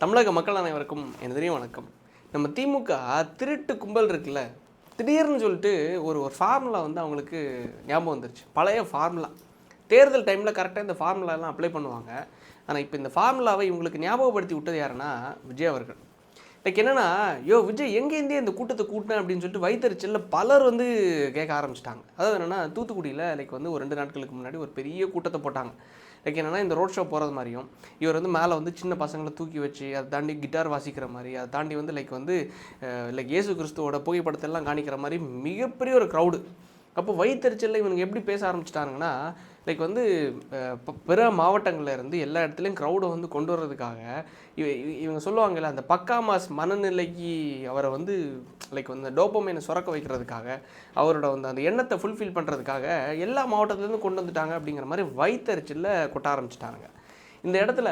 தமிழக மக்கள் அனைவருக்கும் எனது வணக்கம். நம்ம திமுக திருட்டு கும்பல் இருக்குல்ல, திடீர்னு சொல்லிட்டு ஒரு ஒரு ஃபார்முலா வந்து அவங்களுக்கு ஞாபகம் வந்துருச்சு. பழைய ஃபார்முலா. தேர்தல் டைமில் கரெக்டாக இந்த ஃபார்முலாலாம் அப்ளை பண்ணுவாங்க. ஆனால் இப்போ இந்த ஃபார்முலாவை இவங்களுக்கு ஞாபகப்படுத்தி விட்டது யாருன்னா விஜய் அவர்கள். லைக் என்னன்னா, விஜய் எங்கேருந்தே இந்த கூட்டத்தை கூட்டினேன் அப்படின்னு சொல்லிட்டு வைத்தறிச்சலில் பலர் வந்து கேட்க ஆரம்பிச்சிட்டாங்க. அதாவது என்னென்னா, தூத்துக்குடியில் லைக் வந்து ஒரு 2 நாட்களுக்கு முன்னாடி ஒரு பெரிய கூட்டத்தை போட்டாங்க. லைக் என்னென்னா, இந்த ரோட் ஷோ போகிறது மாதிரியும், இவர் வந்து மேலே வந்து சின்ன பசங்களை தூக்கி வச்சு அதை தாண்டி கிட்டார் வாசிக்கிற மாதிரி, அதை தாண்டி வந்து லைக் வந்து லைக் இயேசு கிறிஸ்துவோட புகைப்படத்தெல்லாம் காணிக்கிற மாதிரி மிகப்பெரிய ஒரு க்ரௌடு. அப்போ வைத்தறிச்சலில் இவனுங்க எப்படி பேச ஆரம்பிச்சிட்டாங்கன்னா, லைக் வந்து பிற மாவட்டங்களில் இருந்து எல்லா இடத்துலையும் க்ரௌடை வந்து கொண்டு வர்றதுக்காக இவங்க சொல்லுவாங்கல்ல, அந்த பக்காமாஸ் மனநிலைக்கு அவரை வந்து லைக் வந்து டோப்பமைனை சுரக்க வைக்கிறதுக்காக, அவரோட வந்து அந்த எண்ணத்தை ஃபுல்ஃபில் பண்ணுறதுக்காக எல்லா மாவட்டத்துலேருந்து கொண்டு வந்துட்டாங்க அப்படிங்கிற மாதிரி வைத்தறிச்சலில் கொட்ட ஆரம்பிச்சிட்டாங்க. இந்த இடத்துல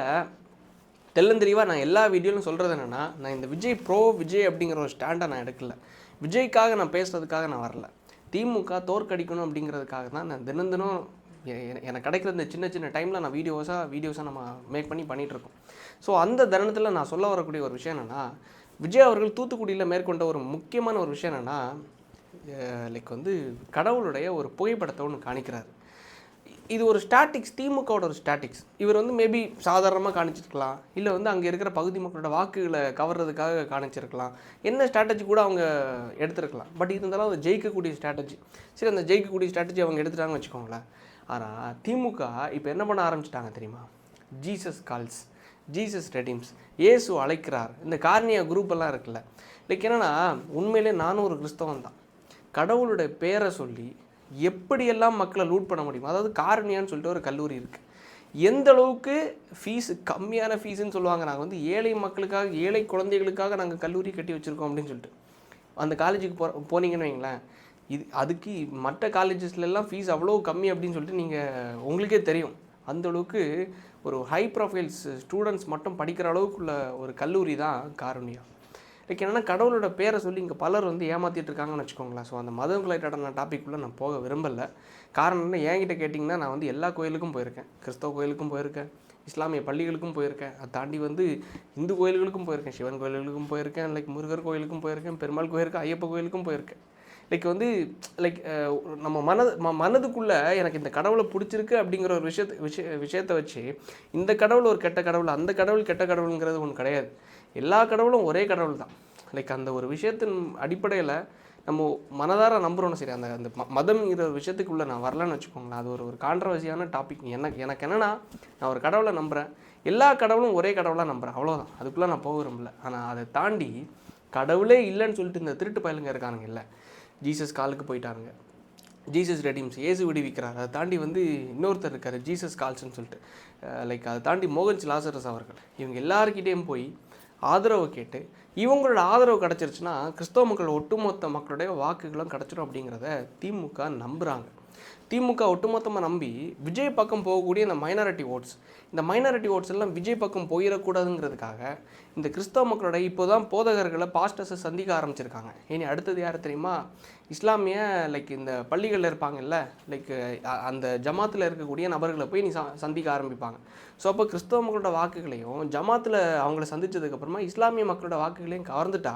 தெள்ளந்தெளிவாக நான் எல்லா வீடியோலையும் சொல்கிறது என்னென்னா, நான் இந்த விஜய் அப்படிங்கிற ஒரு ஸ்டாண்டை நான் எடுக்கல. விஜய்க்காக நான் பேசுகிறதுக்காக நான் வரல. திமுக தோற்கடிக்கணும் அப்படிங்கிறதுக்காக தான் நான் தினம் எனக்கு கிடைக்கிற இந்த சின்ன சின்ன டைமில் நான் வீடியோஸாக நம்ம மேக் பண்ணிகிட்ருக்கோம். ஸோ அந்த தருணத்தில் நான் சொல்ல வரக்கூடிய ஒரு விஷயம் என்னென்னா, விஜய் அவர்கள் தூத்துக்குடியில் மேற்கொண்ட ஒரு முக்கியமான ஒரு விஷயம் என்னென்னா, லைக் வந்து கடவுளுடைய ஒரு புகைப்படத்தை ஒன்று காணிக்கிறார். இது ஒரு ஸ்டாட்டிக்ஸ், திமுகவோட ஒரு ஸ்டாட்டிக்ஸ். இவர் வந்து மேபி சாதாரணமாக காணிச்சிருக்கலாம், இல்லை வந்து அங்கே இருக்கிற பகுதி மக்களோட வாக்குகளை கவர்றதுக்காக காணிச்சிருக்கலாம், என்ன ஸ்ட்ராட்டஜி கூட அவங்க எடுத்துருக்கலாம். பட் இருந்தாலும் அது ஜெயிக்கக்கூடிய ஸ்ட்ராட்டஜி. சரி, அந்த ஜெயிக்கக்கூடிய ஸ்ட்ராட்டஜி அவங்க எடுத்துட்டாங்கன்னு வச்சுக்கோங்களேன். ஆனால் திமுக இப்போ என்ன பண்ண ஆரம்பிச்சிட்டாங்க தெரியுமா? ஜீசஸ் கால்ஸ், ஜீசஸ் ரெடீம்ஸ், இயேசு அழைக்கிறார், இந்த கார்னியா குரூப் எல்லாம் இருக்குல்ல. லைக் என்னென்னா, உண்மையிலே நானும் ஒரு கிறிஸ்தவன் தான். கடவுளுடைய பேரை சொல்லி எப்படியெல்லாம் மக்களை லூட் பண்ண முடியும். அதாவது கார்னியான்னு சொல்லிட்டு ஒரு கல்லூரி இருக்குது. எந்த அளவுக்கு ஃபீஸு கம்மியான ஃபீஸுன்னு சொல்லுவாங்க. நாங்கள் வந்து ஏழை மக்களுக்காக, ஏழை குழந்தைகளுக்காக நாங்கள் கல்லூரி கட்டி வச்சுருக்கோம் அப்படின்னு சொல்லிட்டு அந்த காலேஜுக்கு போனீங்கன்னு வைங்களேன், அதுக்கு மற்ற காலேஜஸ்லாம் ஃபீஸ் அவ்வளோ கம்மி அப்படின்னு சொல்லிட்டு நீங்கள் உங்களுக்கே தெரியும். அந்தளவுக்கு ஒரு ஹை ப்ரொஃபைல்ஸ் ஸ்டூடெண்ட்ஸ் மட்டும் படிக்கிற அளவுக்குள்ள ஒரு கல்லூரி தான் காருண்யா. லைக் என்னென்னா, கடவுளோட பேரை சொல்லி இங்கே பலர் வந்து ஏமாற்றிட்டு இருக்காங்கன்னு வச்சுக்கோங்களேன். ஸோ அந்த மதம் ரிலேட்டடான டாப்பிக்குள்ளே நான் போக விரும்பலை. காரணம் என்ன, என்கிட்ட கேட்டிங்கன்னா, நான் வந்து எல்லா கோயிலுக்கும் போயிருக்கேன். கிறிஸ்தவ கோயிலுக்கும் போயிருக்கேன், இஸ்லாமிய பள்ளிகளுக்கும் போயிருக்கேன், அதை தாண்டி வந்து இந்து கோயில்களுக்கும் போயிருக்கேன், சிவன் கோயில்களுக்கும் போயிருக்கேன், லைக் முருகர் கோயிலுக்கும் போயிருக்கேன், பெருமாள் கோயிலுக்கும், ஐயப்ப கோயிலுக்கும் போயிருக்கேன். லைக் வந்து லைக் நம்ம மனதுக்குள்ளே எனக்கு இந்த கடவுளை பிடிச்சிருக்கு அப்படிங்கிற ஒரு விஷயத்தை வச்சு இந்த கடவுள் ஒரு கெட்ட கடவுள், அந்த கடவுள் கெட்ட கடவுளுங்கிறது ஒன்று கிடையாது. எல்லா கடவுளும் ஒரே கடவுள் தான். லைக் அந்த ஒரு விஷயத்தின் அடிப்படையில் நம்ம மனதார நம்புகிறோன்னு. சரி, அந்த மதம்ங்கிற ஒரு விஷயத்துக்குள்ளே நான் வரலன்னு வச்சுக்கோங்களேன். அது ஒரு கான்ட்ரவர்சியான டாபிக். எனக்கு என்னென்னா, நான் ஒரு கடவுளை நம்புகிறேன், எல்லா கடவுளும் ஒரே கடவுளாக நம்புகிறேன், அவ்வளோதான். அதுக்குள்ளே நான் போக விரும்பல. ஆனால் அதை தாண்டி கடவுளே இல்லைன்னு சொல்லிட்டு இந்த திருட்டு பயலுங்க இருக்கானுங்க இல்லை, ஜீசஸ் காலுக்கு போயிட்டாருங்க, ஜீசஸ் ரெடீம்ஸ், இயேசு விடுவிக்கிறார், அதை தாண்டி வந்து இன்னொருத்தர் இருக்கார் ஜீசஸ் கால்ஸ்ன்னு சொல்லிட்டு, லைக் அதை தாண்டி மோகன் லாசரஸ் அவர்கள், இவங்க எல்லாருக்கிட்டேயும் போய் ஆதரவு கேட்டு இவங்களோட ஆதரவு கிடச்சிருச்சுன்னா கிறிஸ்தவ மக்கள் ஒட்டுமொத்த மக்களுடைய வாக்குகளும் கிடச்சிடும் அப்படிங்கிறத திமுக நம்புகிறாங்க. திமுக ஒட்டுமொத்தமாக நம்பி விஜய் பக்கம் போகக்கூடிய இந்த மைனாரிட்டி ஓட்ஸ் எல்லாம் விஜய் பக்கம் போயிடக்கூடாதுங்கிறதுக்காக இந்த கிறிஸ்தவ மக்களோட இப்போ தான் போதகர்களை, பாஸ்டர்ஸை சந்திக்க ஆரம்பிச்சிருக்காங்க. இனி அடுத்தது யார் தெரியுமா? இஸ்லாமிய லைக் இந்த பள்ளிகளில் இருப்பாங்கல்ல, லைக் அந்த ஜமாத்தில் இருக்கக்கூடிய நபர்களை போய் நீ சந்திக்க ஆரம்பிப்பாங்க. ஸோ அப்போ கிறிஸ்தவ மக்களோட வாக்குகளையும் ஜமாத்தில் அவங்கள சந்தித்ததுக்கப்புறமா இஸ்லாமிய மக்களோட வாக்குகளையும் கவர்ந்துட்டா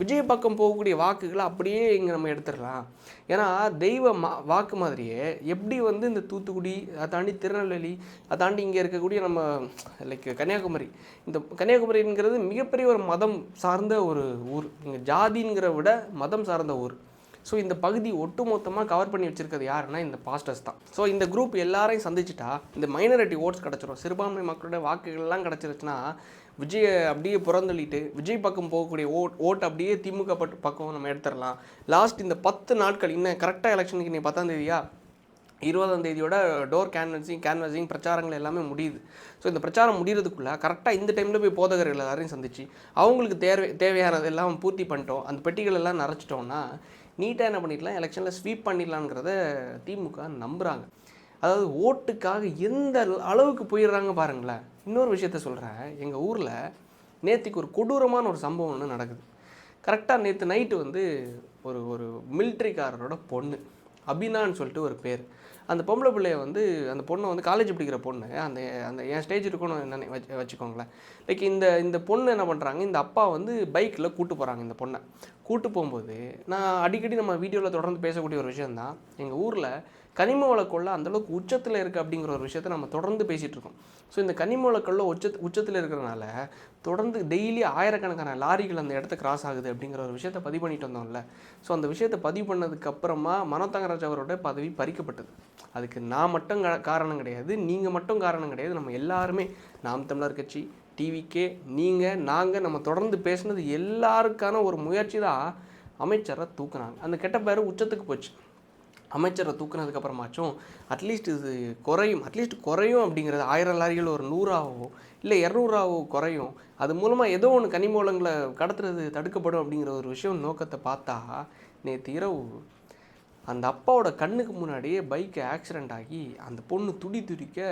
விஜய் பக்கம் போகக்கூடிய வாக்குகளை அப்படியே இங்கே நம்ம எடுத்துடலாம். ஏன்னா தெய்வ வாக்கு மாதிரியே எப்படி வந்து இந்த தூத்துக்குடி, அதை தாண்டி திருநெல்வேலி, அதை தாண்டி இங்கே இருக்கக்கூடிய நம்ம லைக் கன்னியாகுமரி, இந்த கன்னியாகுமரிங்கிறது மிகப்பெரிய ஒரு மதம் சார்ந்த ஒரு ஊர். இங்கே ஜாதிங்கிற விட மதம் சார்ந்த ஊர். ஸோ இந்த பகுதி ஒட்டுமொத்தமாக கவர் பண்ணி வச்சுருக்கிறது யாருன்னா இந்த பாஸ்டர்ஸ் தான். ஸோ இந்த குரூப் எல்லாரையும் சந்திச்சுட்டா இந்த மைனாரிட்டி ஓட்ஸ் கிடச்சிரும், சிறுபான்மை மக்களோட வாக்குகள்லாம் கிடச்சிருச்சுன்னா விஜயை அப்படியே புறந்தள்ளிட்டு விஜய் பக்கம் போகக்கூடிய ஓட்டு அப்படியே திமுக பக்கம் நம்ம எடுத்துடலாம். லாஸ்ட் இந்த 10 நாட்கள், இன்னும் கரெக்டாக எலெக்ஷனுக்கு இன்னைக்கு 10ஆம் தேதியா, 20ஆம் தேதியோட டோர் கேன்வசிங் பிரச்சாரங்கள் எல்லாமே முடியுது. ஸோ இந்த பிரச்சாரம் முடிகிறதுக்குள்ளே கரெக்டாக இந்த டைமில் போய் போதகர்கள் எல்லாரையும் சந்திச்சு அவங்களுக்கு தேவையானது எல்லாம் பூர்த்தி பண்ணிட்டோம், அந்த பெட்டிகள் எல்லாம் நிறைச்சிட்டோம்னா நீட்டாக என்ன பண்ணிடலாம், எலெக்ஷனில் ஸ்வீப் பண்ணிடலாங்கிறத திமுக நம்புகிறாங்க. அதாவது ஓட்டுக்காக எந்த அளவுக்கு போயிடுறாங்க பாருங்களேன். இன்னொரு விஷயத்த சொல்கிறேன். எங்கள் ஊரில் நேற்றுக்கு ஒரு கொடூரமான ஒரு சம்பவம் ஒன்று நடக்குது. கரெக்டாக நேற்று நைட்டு வந்து ஒரு மிலிட்ரிக்காரரோட பொண்ணு, அபினான்னு சொல்லிட்டு ஒரு பேர், அந்த பொம்பளை பிள்ளைய வந்து அந்த பொண்ணை வந்து காலேஜ் படிக்கிற பொண்ணு அந்த அந்த என் ஸ்டேஜ் இருக்கணும் என்ன வச்சுக்கோங்களேன். லைக் இந்த இந்த பொண்ணு என்ன பண்ணுறாங்க, இந்த அப்பா வந்து பைக்கில் கூட்டு போகிறாங்க இந்த பொண்ணை. கூட்டு போகும்போது நான் அடிக்கடி நம்ம வீடியோவில் தொடர்ந்து பேசக்கூடிய ஒரு விஷயந்தான், எங்கள் ஊரில் கனிம வளக்கொள்ள அந்தளவுக்கு உச்சத்தில் இருக்குது அப்படிங்கிற ஒரு விஷயத்தை நம்ம தொடர்ந்து பேசிகிட்டு இருக்கோம். ஸோ இந்த கனிம வளக்கொள்ள உச்சத்தில் இருக்கிறனால தொடர்ந்து டெய்லி ஆயிரக்கணக்கான லாரிகள் அந்த இடத்த கிராஸ் ஆகுது அப்படிங்கிற ஒரு விஷயத்தை பதிவு பண்ணிட்டு வந்தோம்ல. ஸோ அந்த விஷயத்தை பதிவு பண்ணதுக்கப்புறமா மனோ தங்கராஜ் அவரோட பதவி பறிக்கப்பட்டது. அதுக்கு நான் மட்டும் காரணம் கிடையாது, நீங்கள் மட்டும் காரணம் கிடையாது, நம்ம எல்லாருமே, நாம் தமிழர் கட்சி, டிவிக்கே, நீங்கள், நாங்கள், நம்ம தொடர்ந்து பேசுனது எல்லாருக்கான ஒரு முயற்சி தான் அமைச்சரை தூக்குனாங்க. அந்த கெட்ட பேர் உச்சத்துக்கு போச்சு. அமைச்சரை தூக்குனதுக்கப்புறமாச்சும் அட்லீஸ்ட் இது குறையும் அப்படிங்கிறது 1000 லாரிகள் ஒரு 100ஆவோ இல்லை 200ஆவோ குறையும், அது மூலமாக ஏதோ ஒன்று கனிமூலங்களை கடத்துறது தடுக்கப்படும் அப்படிங்கிற ஒரு விஷயம் நோக்கத்தை பார்த்தா, நேற்று இரவு அந்த அப்பாவோட கண்ணுக்கு முன்னாடியே பைக்கு ஆக்சிடெண்ட் ஆகி அந்த பொண்ணு துடிக்க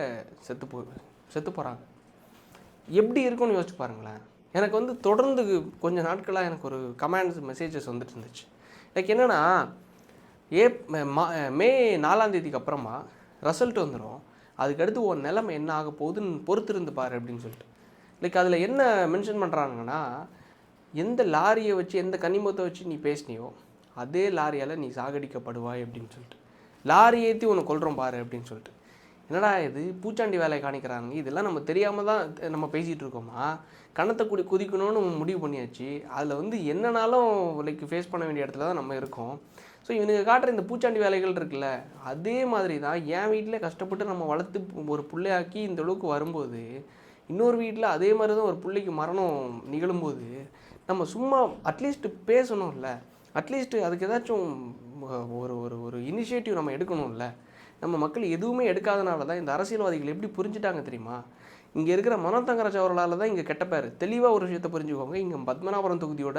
செத்து போகிறாங்க. எப்படி இருக்குன்னு யோசிச்சு பாருங்களேன். எனக்கு வந்து தொடர்ந்து கொஞ்சம் நாட்களாக எனக்கு ஒரு கமெண்ட்ஸ் மெசேஜஸ் வந்துட்டு இருந்துச்சு. லைக் என்னென்னா, மே 4ஆம் அப்புறமா ரிசல்ட் வந்துடும், அதுக்கடுத்து ஒரு நிலைமை என்ன ஆக போகுதுன்னு பொறுத்திருந்து பாரு அப்படின்னு சொல்லிட்டு. லைக் அதில் என்ன மென்ஷன் பண்ணுறாங்கன்னா, எந்த லாரியை வச்சு எந்த கனிமத்தை வச்சு நீ பேசினியோ அதே லாரியால் நீ சாகடிக்கப்படுவாய் அப்படின்னு சொல்லிட்டு, லாரி ஏற்றி உன்னை கொல்றோம் பாரு அப்படின்னு சொல்லிட்டு. என்னடா இது பூச்சாண்டி வேலையை காணிக்கிறாங்க, இதெல்லாம் நம்ம தெரியாமல் தான் நம்ம பேசிகிட்டு இருக்கோமா? கணத்தை குதிக்கணும்னு முடிவு பண்ணியாச்சு, அதில் வந்து என்னன்னாலும் லைக் ஃபேஸ் பண்ண வேண்டிய இடத்துல தான் நம்ம இருக்கோம். ஸோ இவனுங்க காட்டுற இந்த பூச்சாண்டி வேலைகள் இருக்குல்ல, அதே மாதிரி தான் என் வீட்டில் கஷ்டப்பட்டு நம்ம வளர்த்து ஒரு பிள்ளையாக்கி இந்த அளவுக்கு வரும்போது, இன்னொரு வீட்டில் அதே மாதிரி தான் ஒரு பிள்ளைக்கு மரணம் நிகழும்போது நம்ம சும்மா அட்லீஸ்ட் பேசணும்ல, அட்லீஸ்ட் அதுக்கு ஏதாச்சும் ஒரு ஒரு ஒரு இனிஷியேட்டிவ் நம்ம எடுக்கணும்ல. நம்ம மக்கள் எதுவுமே எடுக்காதனால தான் இந்த அரசியல்வாதிகள் எப்படி புரிஞ்சுட்டாங்க தெரியுமா? இங்கே இருக்கிற மனோ தங்கராஜ் அவர்களால் தான் இங்கே கெட்ட பேர். தெளிவாக ஒரு விஷயத்தை புரிஞ்சுக்கோங்க, இங்கே பத்மநாபபுரம் தொகுதியோட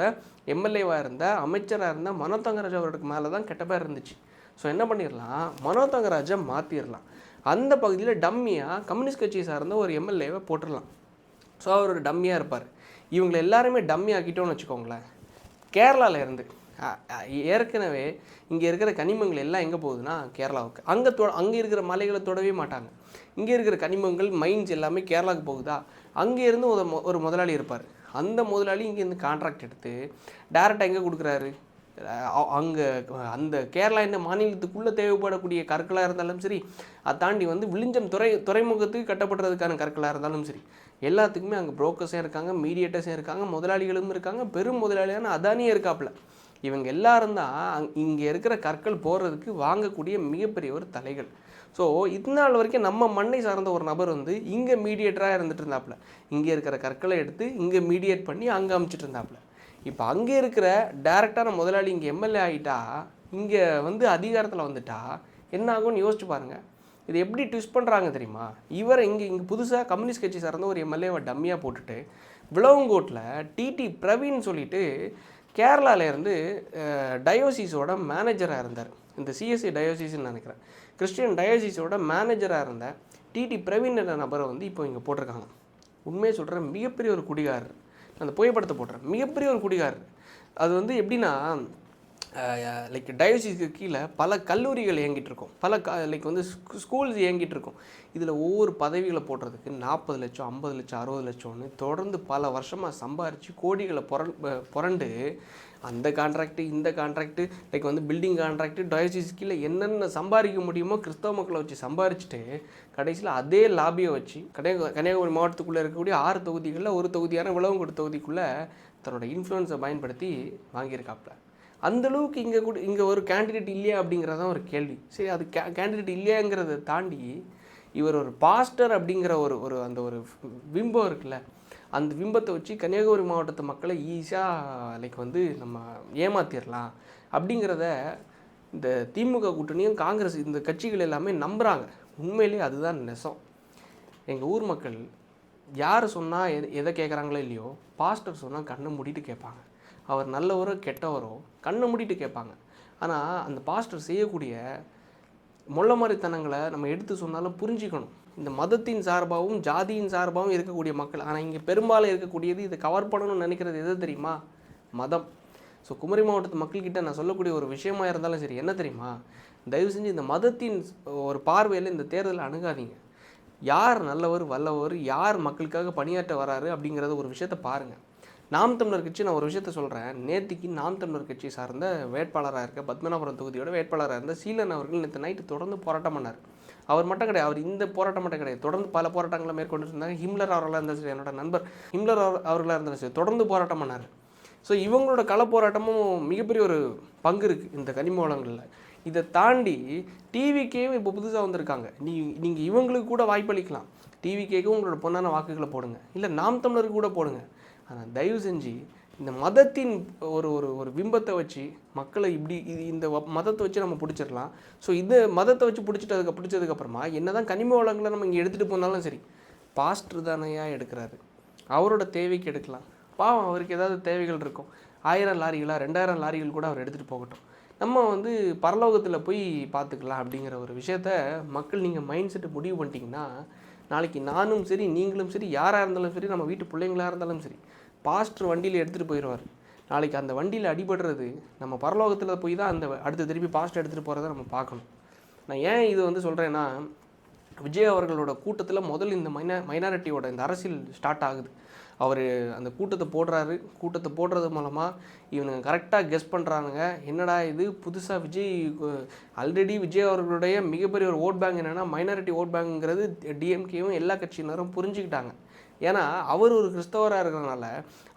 எம்எல்ஏவாக இருந்த, அமைச்சராக இருந்த மனோ தங்கராஜ் அவர்களுக்கு மேலே தான் கெட்ட பேர் இருந்துச்சு. ஸோ என்ன பண்ணிடலாம், மனோ தங்கராஜை மாற்றிடலாம். அந்த பகுதியில் டம்மியாக கம்யூனிஸ்ட் கட்சியை சார்ந்த ஒரு எம்எல்ஏவை போட்டுடலாம். ஸோ அவர் ஒரு டம்மியாக இருப்பார். இவங்களை எல்லாருமே டம்மி ஆக்கிட்டோன்னு வச்சுக்கோங்களேன். கேரளாவில் இருந்து ஏற்கனவே இங்கே இருக்கிற கனிமங்கள் எல்லாம் எங்கே போகுதுன்னா கேரளாவுக்கு. அங்கே இருக்கிற மலைகளை தொடவே மாட்டாங்க. இங்கே இருக்கிற கனிமங்கள் மைன்ஸ் எல்லாமே கேரளாவுக்கு போகுதா, அங்கேருந்து ஒரு முதலாளி இருப்பார். அந்த முதலாளி இங்கேருந்து கான்ட்ராக்ட் எடுத்து டேரெக்டாக எங்கே கொடுக்குறாரு, அங்கே அந்த கேரளா இந்த மாநிலத்துக்குள்ளே தேவைப்படக்கூடிய கற்களாக இருந்தாலும் சரி, அதை தாண்டி வந்து விழிஞ்சம் துறைமுகத்துக்கு கட்டப்படுறதுக்கான கற்களாக இருந்தாலும் சரி, எல்லாத்துக்குமே அங்கே புரோக்கர்ஸும் இருக்காங்க, மீடியேட்டர்ஸும் இருக்காங்க, முதலாளிகளும் இருக்காங்க, பெரும் முதலாளியான அதானியே இருக்காப்புல. இவங்க எல்லாரும் தான் இங்கே இருக்கிற கற்கள் போடுறதுக்கு வாங்கக்கூடிய மிகப்பெரிய ஒரு தலைகள். ஸோ இந்நாள் வரைக்கும் நம்ம மண்ணை சார்ந்த ஒரு நபர் வந்து இங்கே மீடியேட்டராக இருந்துட்டு இருந்தாப்புல, இங்கே இருக்கிற கற்களை எடுத்து இங்கே மீடியேட் பண்ணி அங்கே அமுச்சிட்டு இருந்தாப்புல. இப்போ அங்கே இருக்கிற டேரெக்டான முதலாளி இங்கே எம்எல்ஏ ஆகிட்டா, இங்கே வந்து அதிகாரத்தில் வந்துட்டா என்ன ஆகும்னு யோசிச்சு பாருங்கள். இது எப்படி ட்விஸ்ட் பண்ணுறாங்க தெரியுமா? இவரை இங்கே புதுசாக கம்யூனிஸ்ட் கட்சி சார்ந்த ஒரு எம்எல்ஏவை டம்மியாக போட்டுட்டு விளவங்கோட்டில் டிடி பிரவீன் சொல்லிட்டு கேரளாவிலேருந்து டயோசிஸோட மேனேஜராக இருந்தார். இந்த சிஎஸ்சி டயோசிஸ்ன்னு நினைக்கிறேன், கிறிஸ்டியன் டயோசிஸோட மேனேஜராக இருந்த டிடி பிரவீன் என்ற நபரை வந்து இப்போ இங்கே போட்டிருக்காங்க. உண்மையை சொல்கிறேன், மிகப்பெரிய ஒரு குடிகாரர். அந்த புகைப்படத்தை போடுறேன், மிகப்பெரிய ஒரு குடிகாரர். அது வந்து எப்படின்னா, லைக் டயோசிஸ்க்கு கீழே பல கல்லூரிகள் இயங்கிட்டு இருக்கும், லைக் வந்து ஸ்கூல்ஸ் இயங்கிட்டு இருக்கும். இதில் ஒவ்வொரு பதவிகளை போடுறதுக்கு 40 லட்சம் 50 லட்சம் 60 லட்சம்னு தொடர்ந்து பல வருஷமாக சம்பாரித்து கோடிகளை புரண்டு அந்த கான்ட்ராக்டு இந்த கான்ட்ராக்டு, லைக் வந்து பில்டிங் கான்ட்ராக்டு, டயோசிஸ் கீழே என்னென்ன சம்பாதிக்க முடியுமோ கிறிஸ்தவ மக்களை வச்சு சம்பாரிச்சுட்டு கடைசியில் அதே லாபியை வச்சு கன்னியாகுமரி மாவட்டத்துக்குள்ளே இருக்கக்கூடிய 6 தொகுதிகளில் ஒரு தொகுதியான விளவங்கோடு தொகுதிக்குள்ளே தன்னோட இன்ஃப்ளூயன்ஸை பயன்படுத்தி வாங்கியிருக்காப்புல. அந்தளவுக்கு இங்கே ஒரு கேண்டிடேட் இல்லையா அப்படிங்கிறதான் ஒரு கேள்வி. சரி, அது கேண்டிடேட் இல்லையாங்கிறத தாண்டி இவர் ஒரு பாஸ்டர் அப்படிங்கிற ஒரு அந்த ஒரு பிம்பம் இருக்குல்ல, அந்த பிம்பத்தை வச்சு கன்னியாகுமரி மாவட்டத்து மக்களை ஈஸியாக லைக் வந்து நம்ம ஏமாற்றிடலாம் அப்படிங்கிறத இந்த திமுக கூட்டணியும் காங்கிரஸ் இந்த கட்சிகள் எல்லாமே நம்புகிறாங்க. உண்மையிலே அதுதான் நெசம். எங்கள் ஊர் மக்கள் யார் சொன்னால் எதை கேட்குறாங்களோ இல்லையோ, பாஸ்டர் சொன்னால் கண்ணை மூடிட்டு கேட்பாங்க. அவர் நல்லவரோ கெட்டவரோ கண்ணை மூடிட்டு கேட்பாங்க. ஆனால் அந்த பாஸ்டர் செய்யக்கூடிய மொள்ள மாதிரித்தனங்களை நம்ம எடுத்து சொன்னாலும் புரிஞ்சிக்கணும். இந்த மதத்தின் சார்பாகவும் ஜாதியின் சார்பாகவும் இருக்கக்கூடிய மக்கள். ஆனால் இங்கே பெரும்பாலும் இருக்கக்கூடியது இதை கவர் பண்ணணும்னு நினைக்கிறது எது தெரியுமா? மதம். ஸோ குமரி மாவட்டத்து மக்கள்கிட்ட நான் சொல்லக்கூடிய ஒரு விஷயமா இருந்தாலும் சரி, என்ன தெரியுமா, தயவு செஞ்சு இந்த மதத்தின் ஒரு பார்வையில் இந்த தேர்தலை அணுகாதீங்க. யார் நல்லவர் வல்லவர், யார் மக்களுக்காக பணியாற்ற வராரு அப்படிங்கிறத ஒரு விஷயத்தை பாருங்கள். நாம் தமிழர் கட்சி, நான் ஒரு விஷயத்த சொல்கிறேன், நேற்றுக்கு நாம் தமிழர் கட்சி சார்ந்த வேட்பாளராக இருக்க பத்மநாபபுரம் தொகுதியோட வேட்பாளராக இருந்த சீலன் அவர்கள் நேற்று நைட்டு தொடர்ந்து போராட்டம் பண்ணார். அவர் மட்டும் கிடையாது, அவர் இந்த போராட்டம் மட்டும் கிடையாது, தொடர்ந்து பல போராட்டங்களை மேற்கொண்டு இருந்தாங்க. ஹிம்லர் அவர்களாக இருந்தாலும் சரி, என்னோட நண்பர் ஹிம்லர் அவர்களாக இருந்தாலும் சரி, தொடர்ந்து போராட்டம் பண்ணார். ஸோ இவங்களோட கள போராட்டமும் மிகப்பெரிய ஒரு பங்கு இருக்குது இந்த கனிம வளங்களில். இதை தாண்டி டிவிக்கேவும் இப்போ புதுசாக வந்திருக்காங்க. நீங்கள் இவங்களுக்கு கூட வாய்ப்பளிக்கலாம். டிவிக்கேக்கும் உங்களோட பொண்ணான வாக்குகளை போடுங்க, இல்லை நாம் தமிழருக்கு கூட போடுங்க. ஆனால் தயவு செஞ்சு இந்த மதத்தின் ஒரு ஒரு ஒரு பிம்பத்தை வச்சு மக்களை இப்படி இந்த மதத்தை வச்சு நம்ம பிடிச்சிடலாம். ஸோ இந்த மதத்தை வச்சு பிடிச்சதுக்கப்புறமா என்ன தான் கனிம வளங்களை நம்ம இங்கே எடுத்துகிட்டு போனாலும் சரி, பாஸ்டர் தானையா எடுக்கிறாரு, அவரோட தேவைக்கு எடுக்கலாம். பாவம், அவருக்கு ஏதாவது தேவைகள் இருக்கும். 1000 லாரிகளா 2000 லாரிகள் கூட அவர் எடுத்துகிட்டு போகட்டும், நம்ம வந்து பரலோகத்தில் போய் பார்த்துக்கலாம் அப்படிங்கிற ஒரு விஷயத்த மக்கள் நீங்கள் மைண்ட் செட்டு முடிவு பண்ணிட்டீங்கன்னா, நாளைக்கு நானும் சரி, நீங்களும் சரி, யாராக இருந்தாலும் சரி, நம்ம வீட்டு பிள்ளைங்களாக இருந்தாலும் சரி, பாஸ்டர் வண்டியில் எடுத்துகிட்டு போயிடுவார். நாளைக்கு அந்த வண்டியில் அடிபடுறது நம்ம பரலோகத்தில் போய் தான் அந்த அடுத்த திருப்பி பாஸ்டர் எடுத்துகிட்டு போகிறத நம்ம பார்க்கணும். நான் ஏன் இது வந்து சொல்கிறேன்னா, விஜய் அவர்களோட கூட்டத்தில் முதல்ல இந்த மைனாரிட்டியோட இந்த அரசியல் ஸ்டார்ட் ஆகுது. அவர் அந்த கூட்டத்தை போடுறது மூலமாக இவனுங்க கரெக்டாக கெஸ் பண்ணுறானுங்க. என்னடா இது புதுசாக விஜய், ஆல்ரெடி விஜய் அவர்களுடைய மிகப்பெரிய ஒரு ஓட் பேங்க் என்னென்னா மைனாரிட்டி ஓட் பேங்குங்கிறது டிஎம்கேவும் எல்லா கட்சியினரும் புரிஞ்சுக்கிட்டாங்க. ஏன்னா அவர் ஒரு கிறிஸ்தவராக இருக்கிறதுனால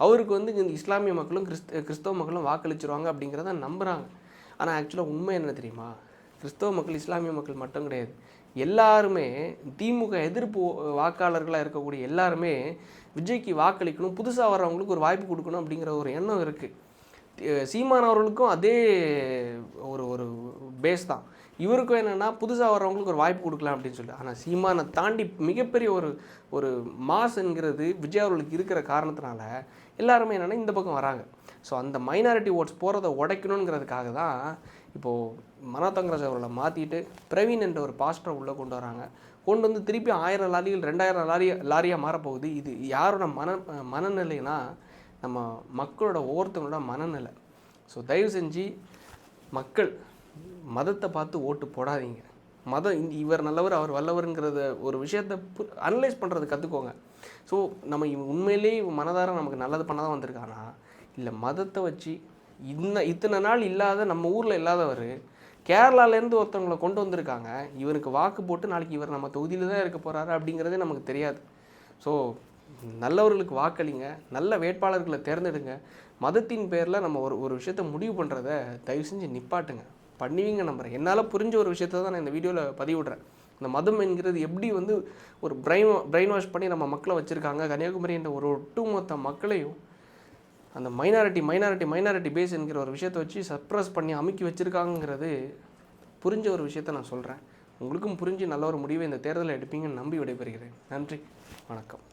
அவருக்கு வந்து இந்த இஸ்லாமிய மக்களும் கிறிஸ்தவ மக்களும் வாக்களிச்சிருவாங்க அப்படிங்கிறத நம்புகிறாங்க. ஆனால் ஆக்சுவலாக உண்மை என்ன தெரியுமா, கிறிஸ்தவ மக்கள் இஸ்லாமிய மக்கள் மட்டும் கிடையாது, எல்லாருமே திமுக எதிர்ப்பு வாக்காளர்களாக இருக்கக்கூடிய எல்லாருமே விஜய்க்கு வாக்களிக்கணும், புதுசாக வர்றவங்களுக்கு ஒரு வாய்ப்பு கொடுக்கணும் அப்படிங்கிற ஒரு எண்ணம் இருக்குது. சீமான் அவர்களுக்கும் அதே ஒரு ஒரு பேஸ் தான். இவருக்கும் என்னென்னா புதுசாக வர்றவங்களுக்கு ஒரு வாய்ப்பு கொடுக்கலாம் அப்படின்னு சொல்லிட்டு. ஆனால் சீமானை தாண்டி மிகப்பெரிய ஒரு மாஸ் என்கிறது விஜய் அவர்களுக்கு இருக்கிற காரணத்தினால எல்லாருமே என்னென்னா இந்த பக்கம் வராங்க. ஸோ அந்த மைனாரிட்டி ஓட்ஸ் போகிறத உடைக்கணுங்கிறதுக்காக தான் இப்போது மனோ தங்கராஜ் அவர்களை மாற்றிட்டு பிரவீன் என்ற ஒரு பாஸ்டரை உள்ளே கொண்டு வராங்க. கொண்டு வந்து திருப்பி 1000 லாரிகள் 2000 லாரியாக மாறப்போகுது. இது யாரோட மனநிலைனா, நம்ம மக்களோட ஒவ்வொருத்தவங்களோட மனநிலை. ஸோ தயவு செஞ்சு மக்கள் மதத்தை பார்த்து ஓட்டு போடாதீங்க. மதம் இவர் நல்லவர் அவர் வல்லவருங்கிறத ஒரு விஷயத்தை அனலைஸ் பண்ணுறது கற்றுக்கோங்க. ஸோ நம்ம உண்மையிலேயே மனதார நமக்கு நல்லது பண்ண தான் வந்திருக்கானா, இல்லை மதத்தை வச்சு இத்தனை நாள் இல்லாத நம்ம ஊரில் இல்லாதவர் கேரளாலேருந்து ஒருத்தவங்களை கொண்டு வந்திருக்காங்க, இவருக்கு வாக்கு போட்டு நாளைக்கு இவர் நம்ம தொகுதியில் தான் இருக்க போகிறாரு அப்படிங்கிறதே நமக்கு தெரியாது. ஸோ நல்லவர்களுக்கு வாக்களிங்க, நல்ல வேட்பாளர்களை தேர்ந்தெடுங்க. மதத்தின் பேரில் நம்ம ஒரு விஷயத்தை முடிவு பண்ணுறத தயவு செஞ்சு நிப்பாட்டுங்க. பண்ணுவீங்க நம்புகிறேன். என்னால் புரிஞ்ச ஒரு விஷயத்தை தான் நான் இந்த வீடியோவில் பதிவிடுறேன். இந்த மதம் என்கிறது எப்படி வந்து ஒரு பிரெயின் வாஷ் பண்ணி நம்ம மக்களை வச்சுருக்காங்க, கன்னியாகுமரி என்ற ஒரு ஒட்டுமொத்த மக்களையும் அந்த மைனாரிட்டி பேஸ் என்கிற ஒரு விஷயத்தை வச்சு சப்ரஸ் பண்ணி அமுக்கி வச்சுருக்காங்கிறது புரிஞ்ச ஒரு விஷயத்தை நான் சொல்கிறேன். உங்களுக்கும் புரிஞ்சு நல்ல ஒரு முடிவை இந்த தேர்தலில் எடுப்பீங்கன்னு நம்பி விடைபெறுகிறேன். நன்றி, வணக்கம்.